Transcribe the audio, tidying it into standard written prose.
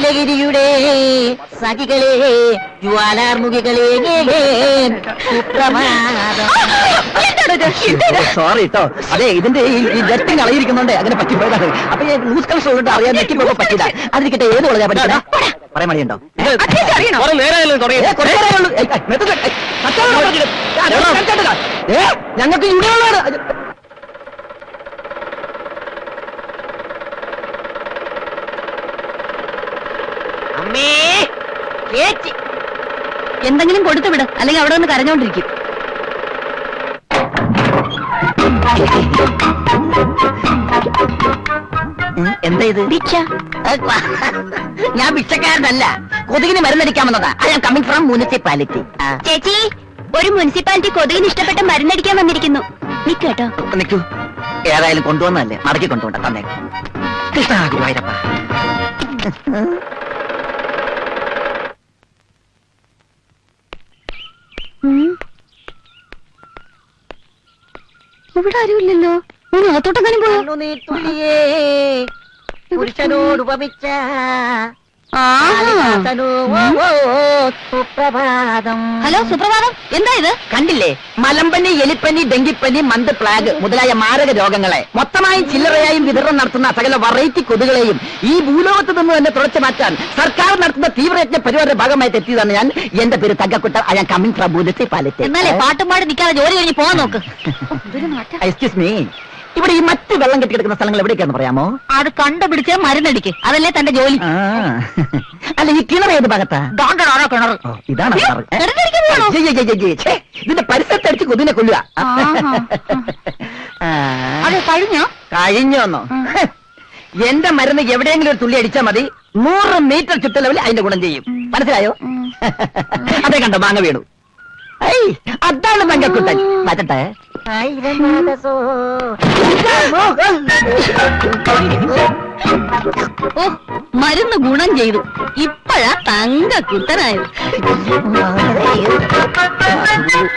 നീലഗിരിയുടെ സഖികളെ ജ്വാലാർമുഖികളെ sorry കേട്ടോ. അതെ, ഇതിന്റെ ഈ ജസ്റ്റ് കളയിരിക്കുന്നുണ്ട്, അങ്ങനെ പറ്റിപ്പോയതാണ്. അപ്പൊ ന്യൂസ് കളക്ഷൻ ഉള്ളത് അറിയാൻ നെറ്റിപ്പോ പറ്റില്ല. അതിരിക്കട്ടെ, ഏത് കൊള്ളാ പറ്റില്ല പറയാൻ മടിയുണ്ടോ? ഞങ്ങൾക്ക് ഇവിടെയുള്ളതാണ്. അമ്മേ ചേച്ചി, എന്തെങ്കിലും കൊടുത്തു വിട്, അല്ലെങ്കിൽ അവിടെ ഒന്ന് കരഞ്ഞോണ്ടിരിക്കും. എന്താ ഇത്? ഭിക്ഷ. ഞാൻ ഭിക്ഷക്കാരനല്ല, കൊതുകിന് മരുന്നടിക്കാൻ വന്നതാ. I am coming from municipality. ചേച്ചി, ഒരു മുനിസിപ്പാലിറ്റി കൊതുകിന് ഇഷ്ടപ്പെട്ട മരുന്നടിക്കാൻ വന്നിരിക്കുന്നു. നിക്കട്ടോ. നിൽക്കൂ, ഏതായാലും കൊണ്ടുവന്നല്ലേ, മടക്കി കൊണ്ടുപോണ്ട. തന്നെ കൃഷ്ണ ഗുരുവായൂരപ്പ. ഇവിടെ ആരുമില്ലല്ലോ. അകത്തോട്ടെങ്ങാനും പോയോ? പുരുഷനോട് ഉപമിച്ച സുപ്രഭാതം. ഹലോ, സുപ്രഭാതം. എന്താ ഇത്? കണ്ടില്ലേ, മലമ്പനി, എലിപ്പനി, ഡെങ്കിപ്പനി, മന്ത്, പ്ലാഗ് മുതലായ മാരക രോഗങ്ങളെ മൊത്തമായും ചില്ലറയായും വിതരണം നടത്തുന്ന സകല വെറൈറ്റി കൊതുകളെയും ഈ ഭൂലോകത്ത് നിന്ന് തന്നെ തുടച്ചു മാറ്റാൻ സർക്കാർ നടത്തുന്ന തീവ്രയജ്ഞ പരിപാടിയുടെ ഭാഗമായിട്ട് എത്തിയതാണ് ഞാൻ. എന്റെ പേര് Thankakkutta. I am coming from municipality. എന്നാലേ പാട്ടും പാടി നിൽക്കാതെ ജോലി കഴിഞ്ഞ് പോകാൻ നോക്ക്. എക്സ്ക്യൂസ് മീ, ഇവിടെ ഈ മറ്റ് വെള്ളം കെട്ടിക്കിടക്കുന്ന സ്ഥലങ്ങൾ എവിടേക്കാന്ന് പറയാമോ? അത് കണ്ടുപിടിച്ച് മരുന്നടിക്ക്, അതല്ലേ തന്റെ ജോലി. അല്ല, ഈ കിണർ ഏത് ഭാഗത്താ? കിണർ ഇതാണ് കിണർ. ഇതിന്റെ പരിസരത്ത് അടിച്ച് കൊതുകിനെ കൊല്ലുക. അത് കഴിഞ്ഞോന്നോ? എന്റെ മരുന്ന് എവിടെയെങ്കിലും ഒരു തുള്ളി അടിച്ചാൽ മതി, 100 മീറ്റർ ചുറ്റളവിൽ അതിന്റെ ഗുണം ചെയ്യും. മനസ്സിലായോ? അതേ കണ്ടോ, മാങ്ങ വീണു. അതാണ് തങ്കക്കുട്ടൻ. മാറ്റട്ടെ. ഓ, മരുന്ന് ഗുണം ചെയ്തു. ഇപ്പോഴാ തങ്കക്കുട്ടനായത്.